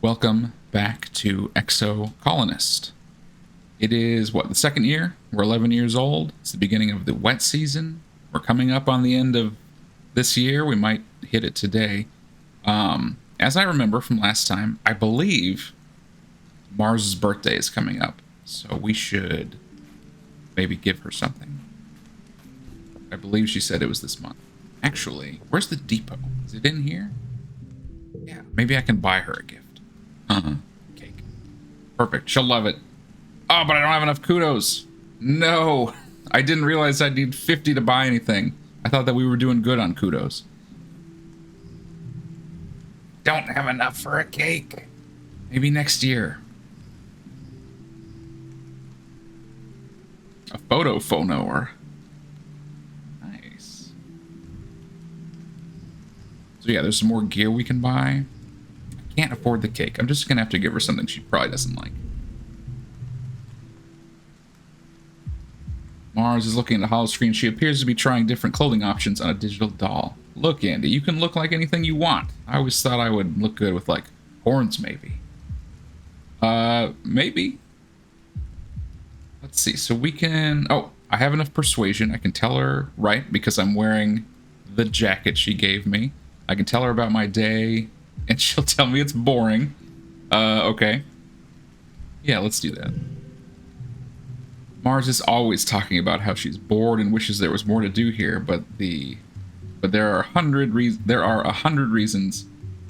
Welcome back to Exocolonist. It is, what, the second year? We're 11 years old. It's the beginning of the wet season. We're coming up on the end of this year. We might hit it today. As I remember from last time, I believe Mars's birthday is coming up. So we should maybe give her something. I believe she said it was this month. Actually, where's the depot? Is it in here? Yeah, maybe I can buy her a gift. Cake. Perfect. She'll love it. Oh, but I don't have enough kudos. No. I didn't realize I'd need 50 to buy anything. I thought that we were doing good on kudos. Don't have enough for a cake. Maybe next year. A phonoer. Nice. So yeah, there's some more gear we can buy. I can't afford the cake. I'm just gonna have to give her something she probably doesn't like. Mars is looking at the hollow screen. She appears to be trying different clothing options on a digital doll. Look, Andy, you can look like anything you want. I always thought I would look good with, like, horns, maybe. Maybe. Let's see. So we can... Oh, I have enough persuasion. I can tell her, right, because I'm wearing the jacket she gave me. I can tell her about my day, and she'll tell me it's boring. Okay. Yeah, let's do that. Mars is always talking about how she's bored and wishes there was more to do here, but there are 100 reasons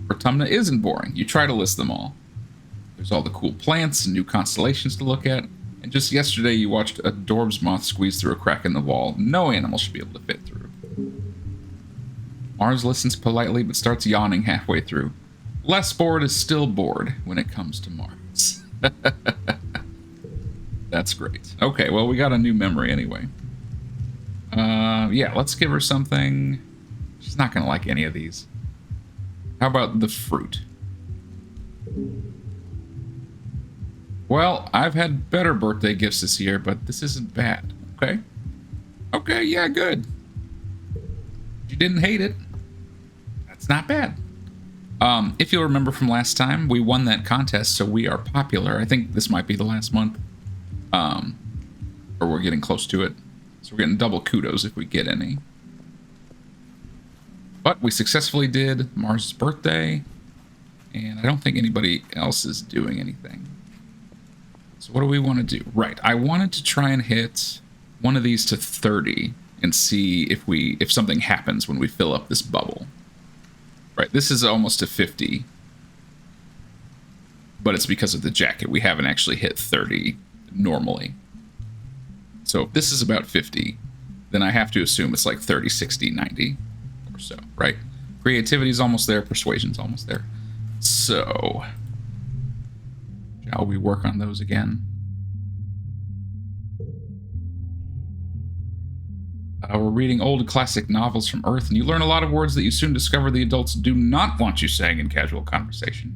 Autumna isn't boring. You try to list them all. There's all the cool plants and new constellations to look at. And just yesterday you watched a Dorb's moth squeeze through a crack in the wall no animal should be able to fit through. Mars listens politely but starts yawning halfway through. Less bored is still bored when it comes to Mars. That's great. Okay, well, we got a new memory anyway. Yeah, let's give her something. She's not going to like any of these. How about the fruit? Well, I've had better birthday gifts this year, but this isn't bad. Okay? Okay, yeah, good. You didn't hate it. That's not bad. If you'll remember from last time, we won that contest, so we are popular. I think this might be the last month. Or we're getting close to it. So we're getting double kudos if we get any. But we successfully did Mars' birthday. And I don't think anybody else is doing anything. So what do we want to do? Right, I wanted to try and hit one of these to 30 and see if something happens when we fill up this bubble. Right, this is almost a 50. But it's because of the jacket. We haven't actually hit 30 normally. So if this is about 50, then I have to assume it's like 30, 60, 90 or so, right? Creativity's almost there, persuasion's almost there. So, shall we work on those again? We're reading old classic novels from Earth, and you learn a lot of words that you soon discover the adults do not want you saying in casual conversation.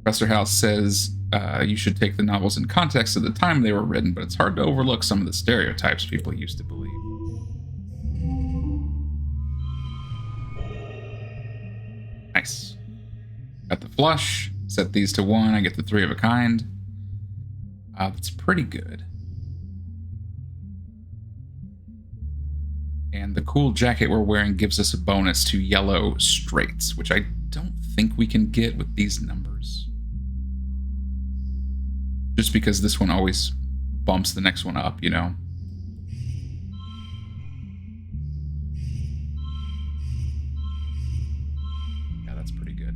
Professor House says you should take the novels in context of the time they were written, but it's hard to overlook some of the stereotypes people used to believe. Nice. Got the flush. Set these to 1. I get the 3 of a kind. That's pretty good. And the cool jacket we're wearing gives us a bonus to yellow straights, which I don't think we can get with these numbers. Just because this one always bumps the next one up, you know? Yeah, that's pretty good.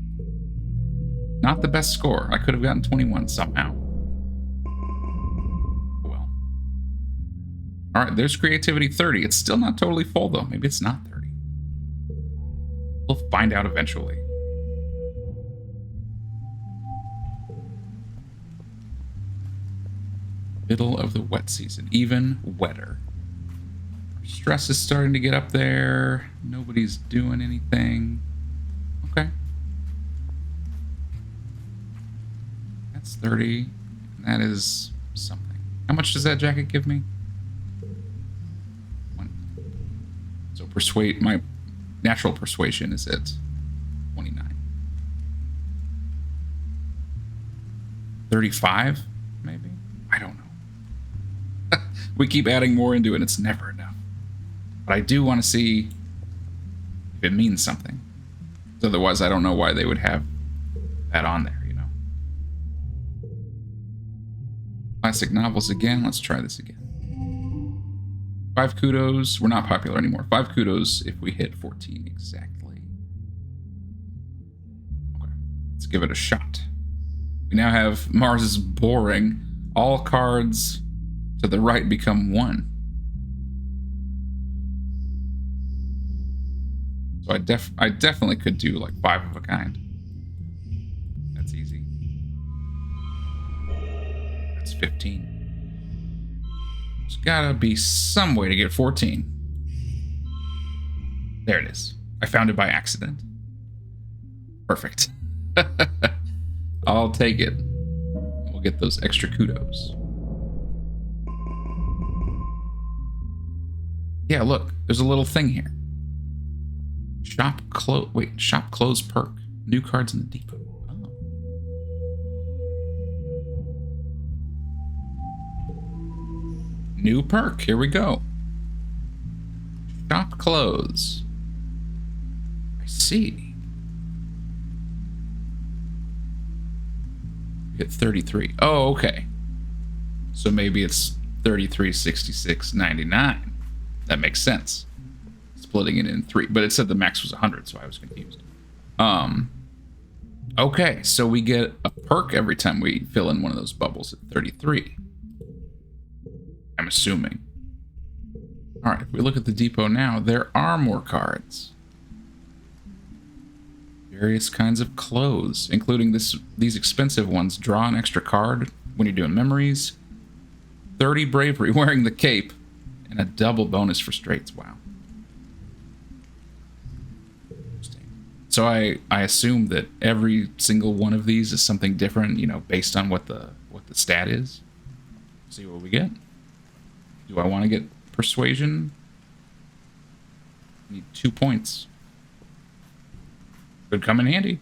Not the best score. I could have gotten 21 somehow. Well. Alright, there's creativity 30. It's still not totally full, though. Maybe it's not 30. We'll find out eventually. Middle of the wet season, even wetter. Our stress is starting to get up there. Nobody's doing anything. Okay. That's 30. That is something. How much does that jacket give me? 1. So persuade, my natural persuasion is at 29. 35, maybe? I don't know. We keep adding more into it. It's never enough. But I do want to see if it means something. Otherwise, I don't know why they would have that on there, you know? Classic novels again. Let's try this again. 5 kudos. We're not popular anymore. 5 kudos if we hit 14 exactly. Okay. Let's give it a shot. We now have Mars is boring. All cards to the right become 1. So I definitely could do like 5 of a kind. That's easy. That's 15. There's gotta be some way to get 14. There it is. I found it by accident. Perfect. I'll take it. We'll get those extra kudos. Yeah, look, there's a little thing here. Shop close perk. New cards in the depot. Oh. New perk. Here we go. Shop close. I see. Hit 33. Oh, okay. So maybe it's 33.66.99. That makes sense. Splitting it in 3, but it said the max was 100, so I was confused. Okay, so we get a perk every time we fill in one of those bubbles at 33. I'm assuming. All right, if we look at the depot now, there are more cards. Various kinds of clothes, including these expensive ones. Draw an extra card when you're doing memories. 30 bravery wearing the cape, and a double bonus for straights. Wow. So I assume that every single one of these is something different, you know, based on what the stat is. See what we get. Do I want to get persuasion? Need 2 points. Could come in handy.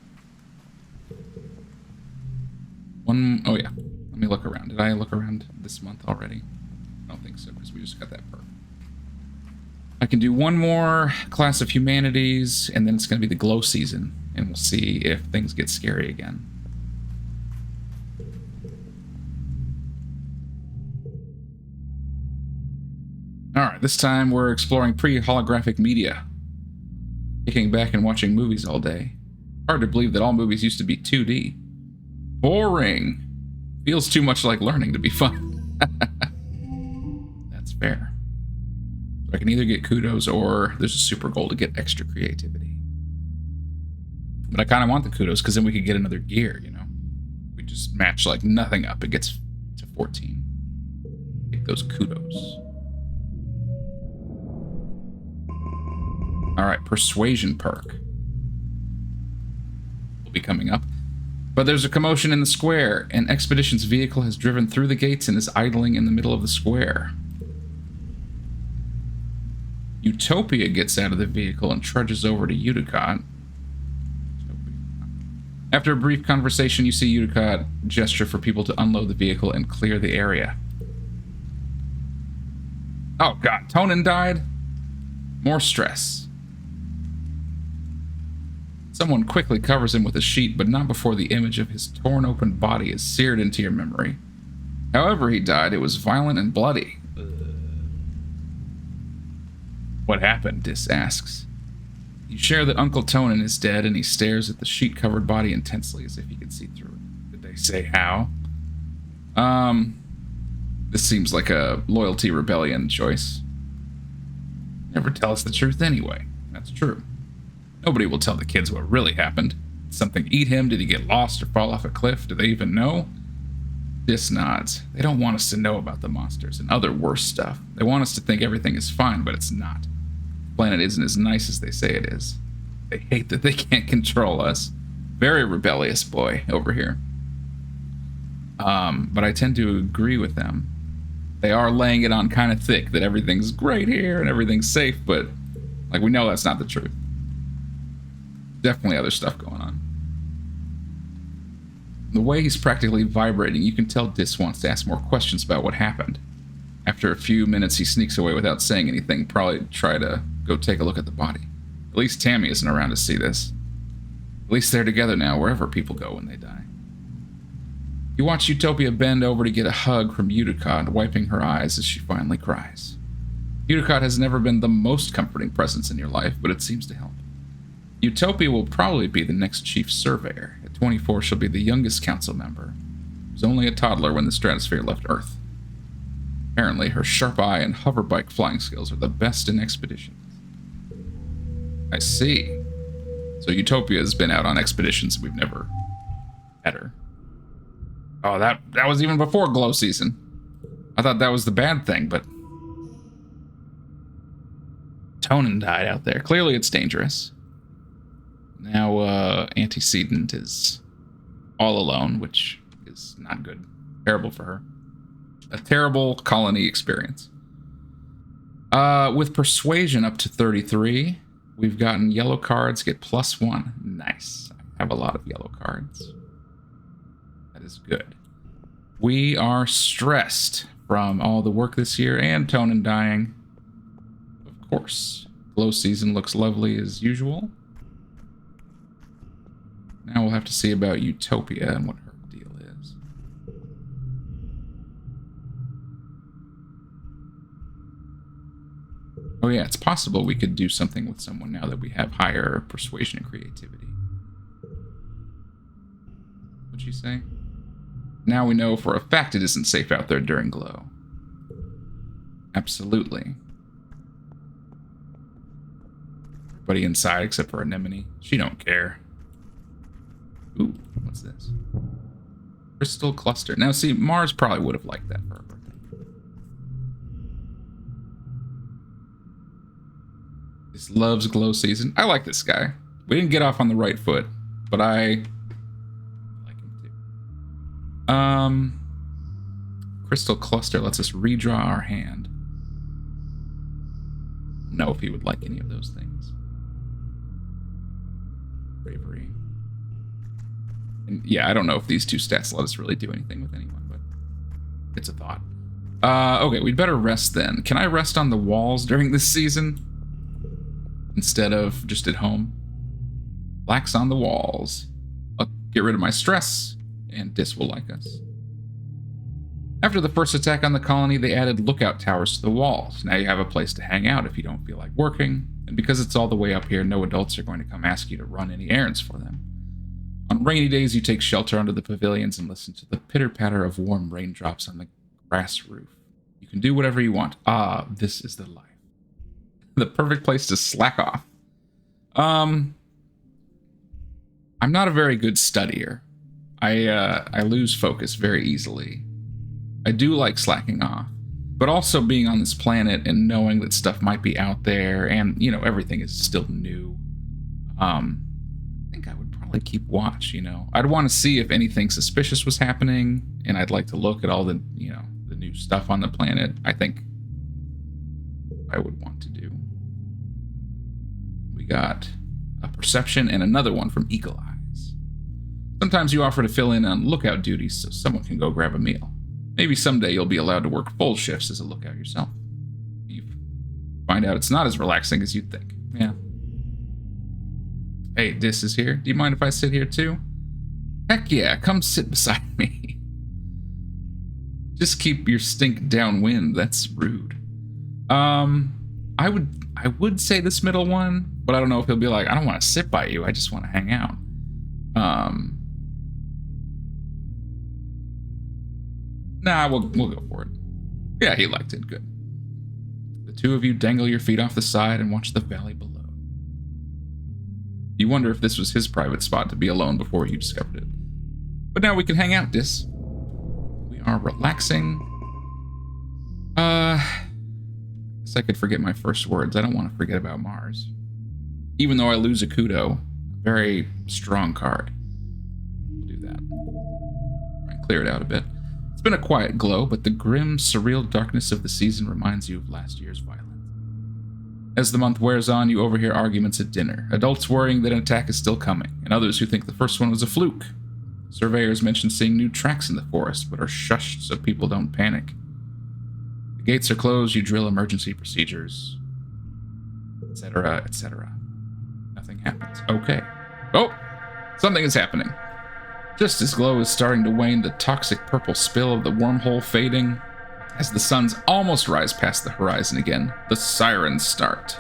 Oh yeah. Let me look around. Did I look around this month already? I don't think so, because we just got that perk. I can do one more class of humanities, and then it's going to be the glow season, and we'll see if things get scary again. All right, this time we're exploring pre-holographic media. Kicking back and watching movies all day. Hard to believe that all movies used to be 2D. Boring. Feels too much like learning to be fun. That's fair. I can either get kudos or there's a super goal to get extra creativity. But I kind of want the kudos because then we could get another gear, you know? We just match like nothing up. It gets to 14. Take those kudos. All right, persuasion perk will be coming up. But there's a commotion in the square. An expedition's vehicle has driven through the gates and is idling in the middle of the square. Utopia gets out of the vehicle and trudges over to Utica. After a brief conversation, you see Utica gesture for people to unload the vehicle and clear the area. Oh god, Tonin died? More stress. Someone quickly covers him with a sheet, but not before the image of his torn open body is seared into your memory. However he died, it was violent and bloody. What happened? Dis asks. You share that Uncle Tonin is dead, and he stares at the sheet-covered body intensely as if he could see through it. Did they say how? This seems like a loyalty rebellion choice. Never tell us the truth anyway. That's true. Nobody will tell the kids what really happened. Did something eat him? Did he get lost or fall off a cliff? Do they even know? Dis nods. They don't want us to know about the monsters and other worse stuff. They want us to think everything is fine, but it's not. The planet isn't as nice as they say it is. They hate that they can't control us. Very rebellious boy over here. But I tend to agree with them. They are laying it on kind of thick that everything's great here and everything's safe, but like we know that's not the truth. Definitely other stuff going on. The way he's practically vibrating, you can tell Dis wants to ask more questions about what happened. After a few minutes, he sneaks away without saying anything, probably try to go take a look at the body. At least Tammy isn't around to see this. At least they're together now, wherever people go when they die. You watch Utopia bend over to get a hug from Uticott, wiping her eyes as she finally cries. Uticott has never been the most comforting presence in your life, but it seems to help. Utopia will probably be the next Chief Surveyor. At 24, she'll be the youngest council member. She was only a toddler when the stratosphere left Earth. Apparently, her sharp eye and hoverbike flying skills are the best in expeditions. I see. So Utopia has been out on expeditions and we've never had her. Oh, that was even before glow season. I thought that was the bad thing, but... Tonin died out there. Clearly it's dangerous. Now, Antecedent is all alone, which is not good. Terrible for her. A terrible colony experience. With Persuasion up to 33, we've gotten yellow cards get +1. Nice. I have a lot of yellow cards. That is good. We are stressed from all the work this year and Tonin dying. Of course. Glow season looks lovely as usual. Now we'll have to see about Utopia and what her deal is. Oh yeah, it's possible we could do something with someone now that we have higher persuasion and creativity. What'd she say? Now we know for a fact it isn't safe out there during glow. Absolutely. Everybody inside except for Anemone. She don't care. Ooh, what's this? Crystal cluster. Now see, Mars probably would have liked that for her birthday. This loves glow season. I like this guy. We didn't get off on the right foot, but I like him too. Crystal cluster lets us redraw our hand. Know if he would like any of those things. Bravery. And yeah, I don't know if these two stats let us really do anything with anyone, but it's a thought. Okay, we'd better rest then. Can I rest on the walls during this season? Instead of just at home? Relax on the walls. I'll get rid of my stress, and Dis will like us. After the first attack on the colony, they added lookout towers to the walls. Now you have a place to hang out if you don't feel like working, and because it's all the way up here, no adults are going to come ask you to run any errands for them. On rainy days, you take shelter under the pavilions and listen to the pitter-patter of warm raindrops on the grass roof. You can do whatever you want. Ah, this is the life. The perfect place to slack off. I'm not a very good studier. I lose focus very easily. I do like slacking off, but also being on this planet and knowing that stuff might be out there and, you know, everything is still new. I think I would probably keep watch, you know. I'd want to see if anything suspicious was happening, and I'd like to look at all the, you know, the new stuff on the planet. I think I would want to do. We got a perception and another one from Eagle Eyes. Sometimes you offer to fill in on lookout duties so someone can go grab a meal. Maybe someday you'll be allowed to work full shifts as a lookout yourself. You find out it's not as relaxing as you'd think. Yeah. Hey, Dis is here. Do you mind if I sit here too? Heck yeah, come sit beside me. Just keep your stink downwind. That's rude. I would say this middle one, but I don't know if he'll be like, I don't want to sit by you. I just want to hang out. Nah, we'll go for it. Yeah, he liked it. Good. The two of you dangle your feet off the side and watch the valley below. You wonder if this was his private spot to be alone before you discovered it. But now we can hang out, Dis. We are relaxing. I guess I could forget my first words. I don't want to forget about Mars. Even though I lose a Kudo, a very strong card. We'll do that. Try and clear it out a bit. It's been a quiet glow, but the grim, surreal darkness of the season reminds you of last year's violence. As the month wears on, you overhear arguments at dinner, adults worrying that an attack is still coming, and others who think the first one was a fluke. Surveyors mentioned seeing new tracks in the forest, but are shushed so people don't panic. The gates are closed, you drill emergency procedures, etc., etc. Nothing happens. Okay. Oh! Something is happening. Just as glow is starting to wane, the toxic purple spill of the wormhole fading. As the suns almost rise past the horizon again, the sirens start.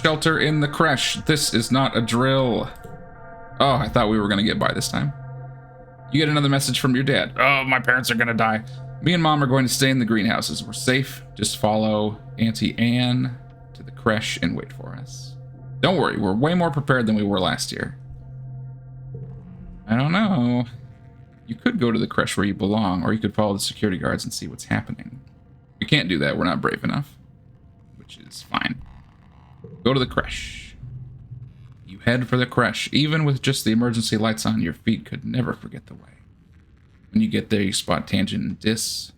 Shelter in the creche. This is not a drill. Oh, I thought we were going to get by this time. You get another message from your dad. Oh, my parents are going to die. Me and Mom are going to stay in the greenhouses. We're safe. Just follow Auntie Anne to the creche and wait for us. Don't worry, we're way more prepared than we were last year. I don't know. You could go to the creche where you belong, or you could follow the security guards and see what's happening. You can't do that. We're not brave enough, which is fine. Go to the creche. You head for the creche. Even with just the emergency lights on, your feet could never forget the way. When you get there, you spot Tangent and Dis.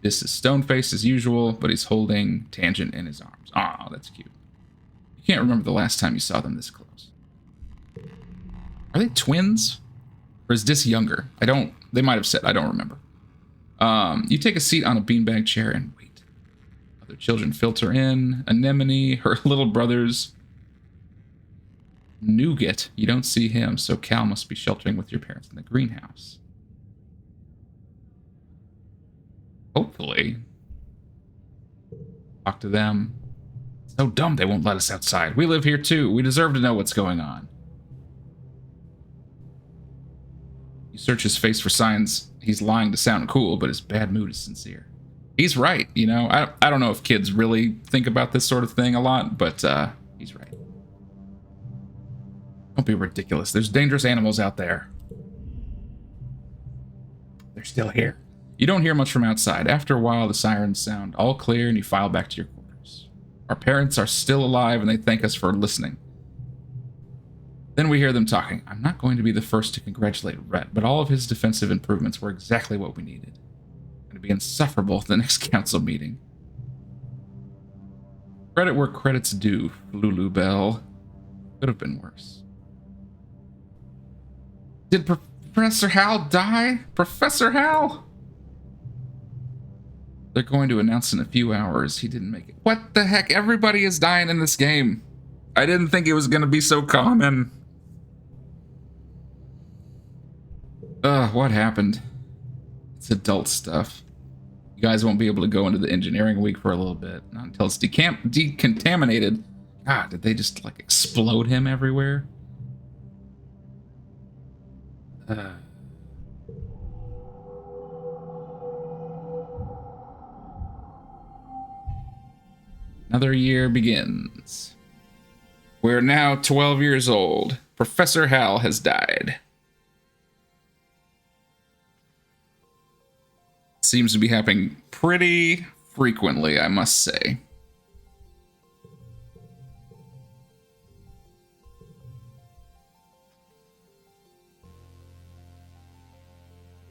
Dis is stone-faced as usual, but he's holding Tangent in his arms. Aw, that's cute. You can't remember the last time you saw them this close. Are they twins? Or is Dis younger? They might have said, I don't remember. You take a seat on a beanbag chair and wait. Other children filter in. Anemone, her little brother's Nougat. You don't see him, so Cal must be sheltering with your parents in the greenhouse. Hopefully. Talk to them. It's so dumb they won't let us outside. We live here too. We deserve to know what's going on. You search his face for signs he's lying to sound cool, but his bad mood is sincere. He's right, you know. I don't know if kids really think about this sort of thing a lot, but he's right. Don't be ridiculous. There's dangerous animals out there. They're still here. You don't hear much from outside. After a while, the sirens sound all clear and you file back to your quarters. Our parents are still alive and they thank us for listening. Then we hear them talking. I'm not going to be the first to congratulate Rhett, but all of his defensive improvements were exactly what we needed. Going to be insufferable at the next council meeting. Credit where credit's due, Lulu Bell. Could have been worse. Did Professor Hal die? Professor Hal? They're going to announce in a few hours he didn't make it. What the heck? Everybody is dying in this game. I didn't think it was going to be so common. What happened? It's adult stuff. You guys won't be able to go into the engineering week for a little bit. Not until it's decontaminated. God, did they just, like, explode him everywhere? Another year begins. We're now 12 years old. Professor Hal has died. Seems to be happening pretty frequently, I must say.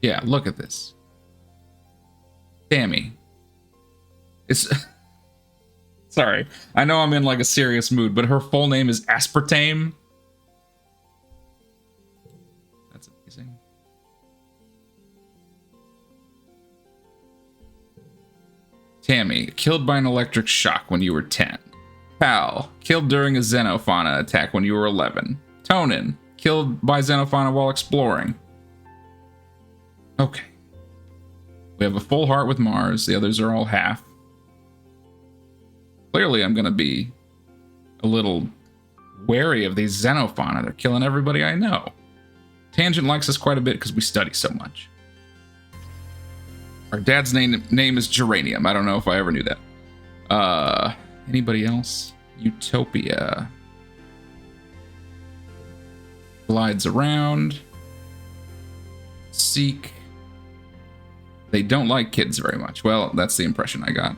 Yeah, look at this. Tammy. It's... Sorry, I know I'm in like a serious mood, but her full name is Aspartame. That's amazing. Tammy, killed by an electric shock when you were 10. Pal, killed during a Xenofauna attack when you were 11. Tonin, killed by Xenofauna while exploring. Okay. We have a full heart with Mars, the others are all half. Clearly, I'm going to be a little wary of these Xenofauna. They're killing everybody I know. Tangent likes us quite a bit because we study so much. Our dad's name is Geranium. I don't know if I ever knew that. Anybody else? Utopia. Glides around. Seek. They don't like kids very much. Well, that's the impression I got.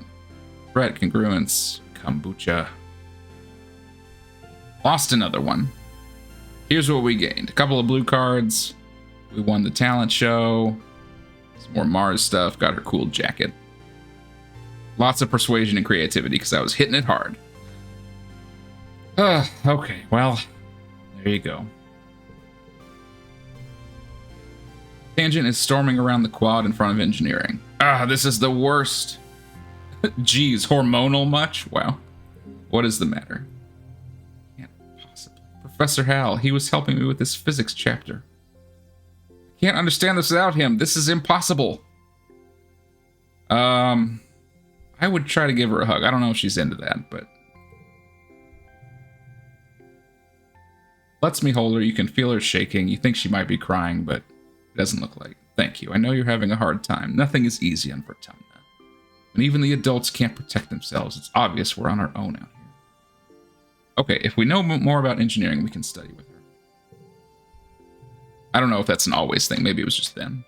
Threat, congruence. Kombucha. Lost another one. Here's what we gained. A couple of blue cards. We won the talent show. Some more Mars stuff. Got her cool jacket. Lots of persuasion and creativity because I was hitting it hard. Okay, well, there you go. Tangent is storming around the quad in front of engineering. Ah, this is the worst. Geez, hormonal much? Wow. What is the matter? Can't possibly. Professor Hal, he was helping me with this physics chapter. I can't understand this without him. This is impossible. I would try to give her a hug. I don't know if she's into that, but lets me hold her. You can feel her shaking. You think she might be crying, but it doesn't look like. Thank you. I know you're having a hard time. Nothing is easy on Vertumna. And even the adults can't protect themselves. It's obvious we're on our own out here. Okay, if we know more about engineering, we can study with her. I don't know if that's an always thing. Maybe it was just then.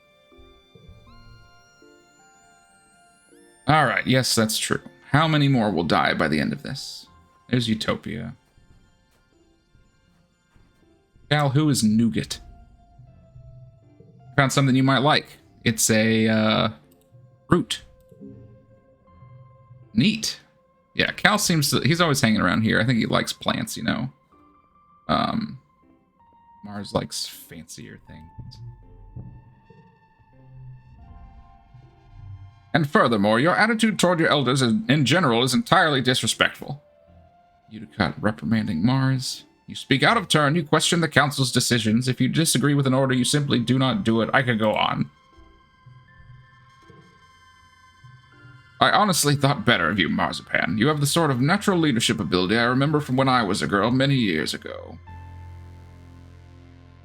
Alright, yes, that's true. How many more will die by the end of this? There's Utopia. Cal, who is Nougat? Found something you might like. It's a, root. Neat. Yeah, Cal seems to... He's always hanging around here. I think he likes plants, you know. Mars likes fancier things. And furthermore, your attitude toward your elders in general is entirely disrespectful. Uticott reprimanding Mars. You speak out of turn, you question the council's decisions. If you disagree with an order, you simply do not do it. I could go on. I honestly thought better of you, Marzipan. You have the sort of natural leadership ability I remember from when I was a girl many years ago.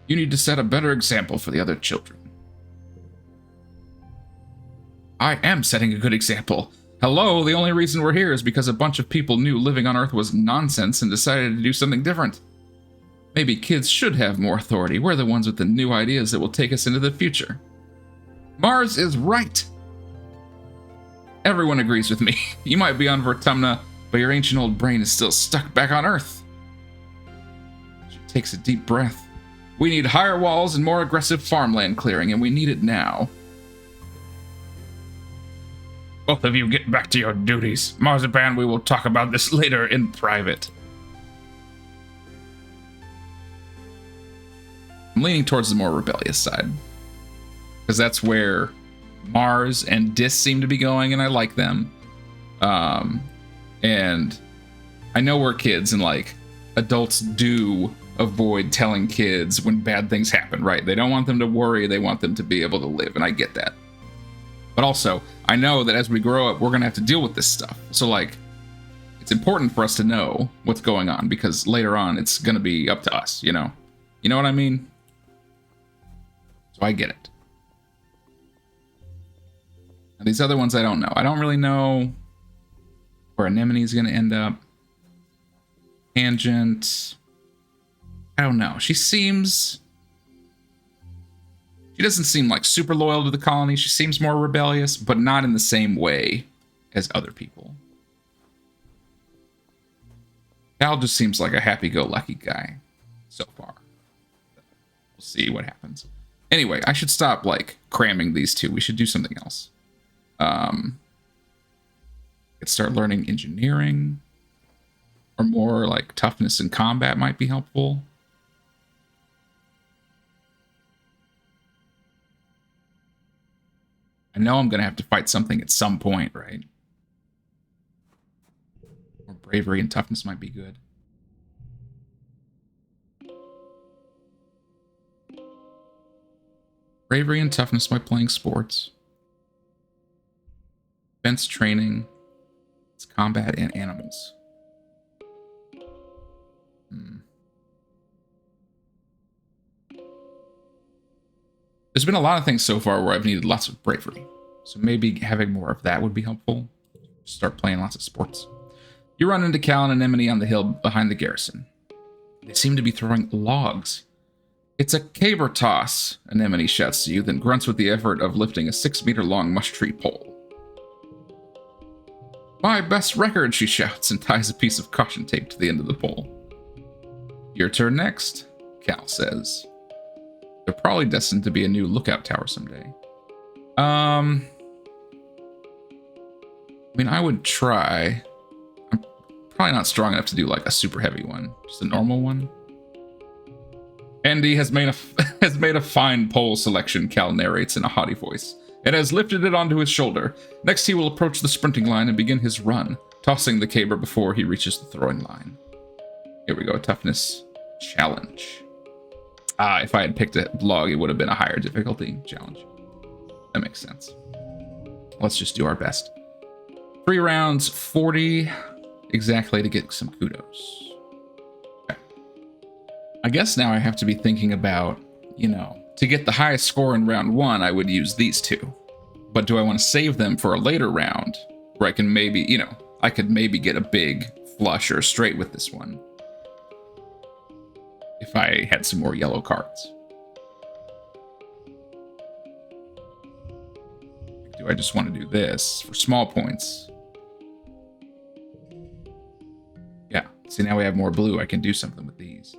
You need to set a better example for the other children. I am setting a good example. Hello, the only reason we're here is because a bunch of people knew living on Earth was nonsense and decided to do something different. Maybe kids should have more authority. We're the ones with the new ideas that will take us into the future. Mars is right. Everyone agrees with me. You might be on Vertumna, but your ancient old brain is still stuck back on Earth. She takes a deep breath. We need higher walls and more aggressive farmland clearing, and we need it now. Both of you get back to your duties. Marzipan, we will talk about this later in private. I'm leaning towards the more rebellious side. Because that's where Mars and Dis seem to be going, and I like them. And I know we're kids, and like, adults do avoid telling kids when bad things happen, right? They don't want them to worry, they want them to be able to live, and I get that. But also, I know that as we grow up, we're going to have to deal with this stuff. So, like, it's important for us to know what's going on, because later on, it's going to be up to us, you know? You know what I mean? So I get it. Now, these other ones I don't know. I don't really know where Anemone's going to end up. Tangent. I don't know. She doesn't seem like super loyal to the colony. She seems more rebellious, but not in the same way as other people. Cal just seems like a happy-go-lucky guy so far. We'll see what happens. Anyway, I should stop, like, cramming these two. We should do something else. Could start learning engineering, or more, like, toughness and combat might be helpful. I know I'm going to have to fight something at some point, right? Or bravery and toughness might be good. Bravery and toughness by playing sports. Defense training. It's combat and animals. There's been a lot of things so far where I've needed lots of bravery. So maybe having more of that would be helpful. Start playing lots of sports. You run into Cal and Anemone on the hill behind the garrison. They seem to be throwing logs. It's a caber toss, Anemone shouts to you, then grunts with the effort of lifting a 6-meter-long mush tree pole. My best record, she shouts, and ties a piece of caution tape to the end of the pole. Your turn next, Cal says. They're probably destined to be a new lookout tower someday. I mean, I would try. I'm probably not strong enough to do like a super heavy one. Just a normal one. Andy has made a has made a fine pole selection, Cal narrates in a haughty voice, and has lifted it onto his shoulder. Next, he will approach the sprinting line and begin his run, tossing the caber before he reaches the throwing line. Here we go, toughness challenge. If I had picked a log, it would have been a higher difficulty challenge. That makes sense. Let's just do our best. 3 rounds, 40 exactly to get some kudos. Okay. I guess now I have to be thinking about, to get the highest score in round 1, I would use these 2. But do I want to save them for a later round where I can maybe, I could maybe get a big flush or straight with this one if I had some more yellow cards. Do I just want to do this for small points? Yeah, see, now we have more blue. I can do something with these.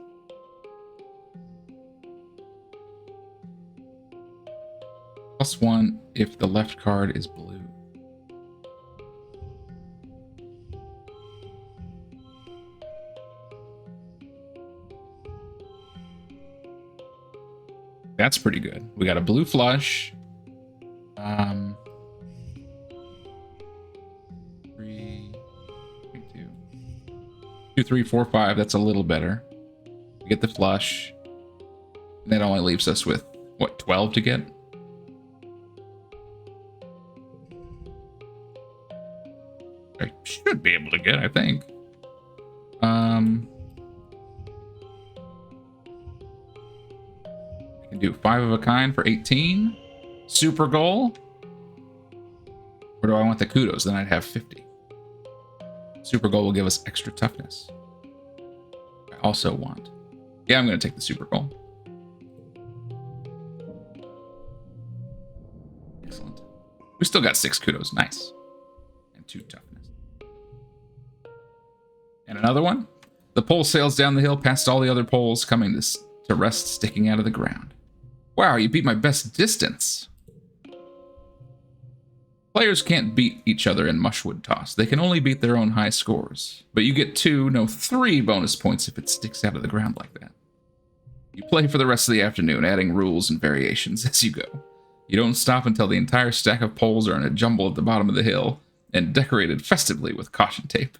+1 if the left card is blue. That's pretty good. We got a blue flush. 2, 3, 4, 5. That's a little better. We get the flush. And that only leaves us with, what, 12 to get? I should be able to get, I think. I can do 5 of a kind for 18. Super goal. Or do I want the kudos? Then I'd have 50. Super goal will give us extra toughness. I also want. Yeah, I'm going to take the super goal. Excellent. We still got 6 kudos. Nice. And 2 toughness. And another one. The pole sails down the hill past all the other poles, coming to rest sticking out of the ground. Wow, you beat my best distance. Players can't beat each other in Mushwood Toss. They can only beat their own high scores. But you get 2, no 3 bonus points if it sticks out of the ground like that. You play for the rest of the afternoon, adding rules and variations as you go. You don't stop until the entire stack of poles are in a jumble at the bottom of the hill and decorated festively with caution tape.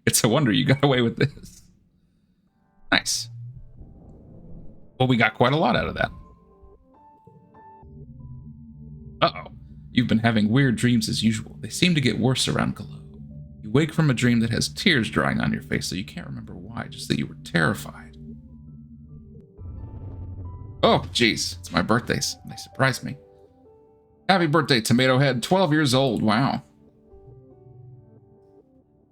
It's a wonder you got away with this. Nice. Well, we got quite a lot out of that. Uh-oh. You've been having weird dreams as usual. They seem to get worse around Glow. You wake from a dream that has tears drying on your face, so you can't remember why, just that you were terrified. Oh, jeez. It's my birthdays. They surprised me. Happy birthday, Tomato Head. 12 years old. Wow.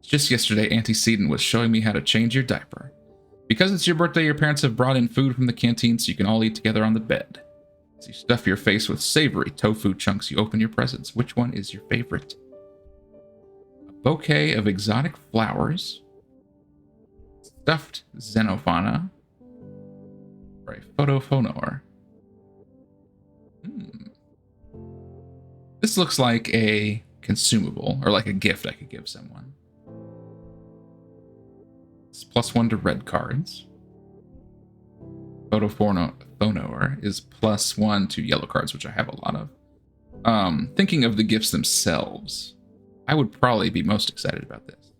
Just yesterday, Auntie Seaton was showing me how to change your diaper. Because it's your birthday, your parents have brought in food from the canteen so you can all eat together on the bed. As you stuff your face with savory tofu chunks, you open your presents. Which one is your favorite? A bouquet of exotic flowers, stuffed xenofauna, or a photophonor. This looks like a consumable, or like a gift I could give someone. It's +1 to red cards. Photophonor is +1 to yellow cards, which I have a lot of. Thinking of the gifts themselves, I would probably be most excited about this.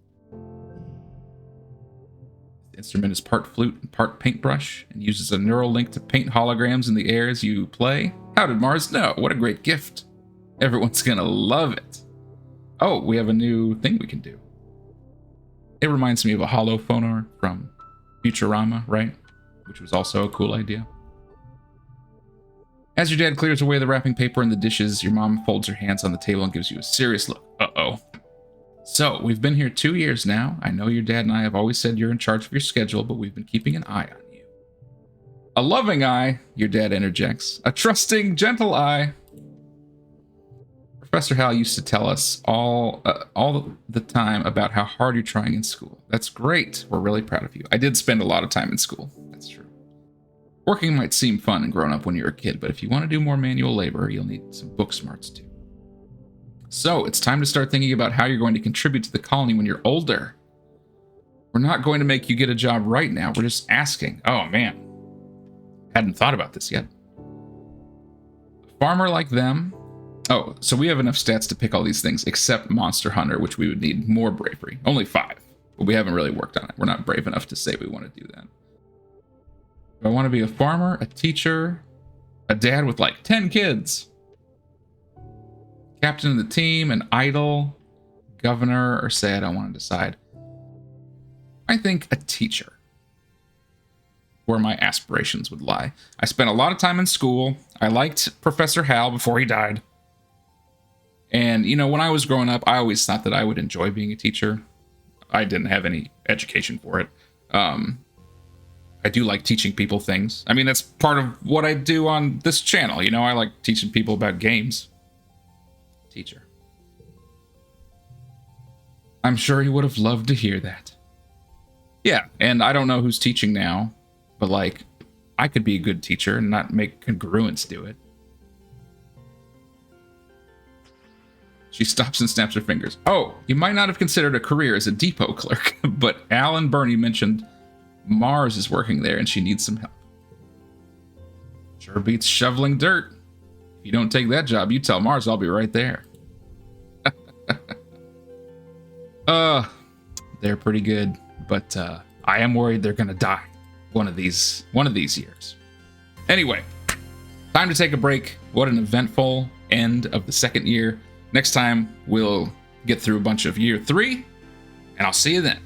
The instrument is part flute and part paintbrush, and uses a neural link to paint holograms in the air as you play. How did Mars know? What a great gift. Everyone's gonna love it. Oh, we have a new thing we can do. It reminds me of a holophonar from Futurama, right? Which was also a cool idea. As your dad clears away the wrapping paper and the dishes, your mom folds her hands on the table and gives you a serious look. Uh-oh. So, we've been here 2 years now. I know your dad and I have always said you're in charge of your schedule, but we've been keeping an eye on you. A loving eye, your dad interjects. A trusting, gentle eye. Professor Hal used to tell us all the time about how hard you're trying in school. That's great. We're really proud of you. I did spend a lot of time in school. That's true. Working might seem fun and grown up when you're a kid, but if you want to do more manual labor, you'll need some book smarts too. So, it's time to start thinking about how you're going to contribute to the colony when you're older. We're not going to make you get a job right now. We're just asking. Oh, man. Hadn't thought about this yet. A farmer like them. Oh, so we have enough stats to pick all these things, except Monster Hunter, which we would need more bravery. Only 5, but we haven't really worked on it. We're not brave enough to say we want to do that. Do I want to be a farmer, a teacher, a dad with like 10 kids, captain of the team, an idol, governor, or say I don't want to decide? I think a teacher, where my aspirations would lie. I spent a lot of time in school. I liked Professor Hal before he died. And, you know, when I was growing up, I always thought that I would enjoy being a teacher. I didn't have any education for it. I do like teaching people things. I mean, that's part of what I do on this channel. You know, I like teaching people about games. Teacher. I'm sure he would have loved to hear that. Yeah, and I don't know who's teaching now, but, like, I could be a good teacher and not make congruence do it. She stops and snaps her fingers. Oh, you might not have considered a career as a depot clerk, but Al and Bernie mentioned Mars is working there and she needs some help. Sure beats shoveling dirt. If you don't take that job, you tell Mars I'll be right there. They're pretty good, but I am worried they're gonna die one of these years. Anyway, time to take a break. What an eventful end of the second year. Next time, we'll get through a bunch of year 3, and I'll see you then.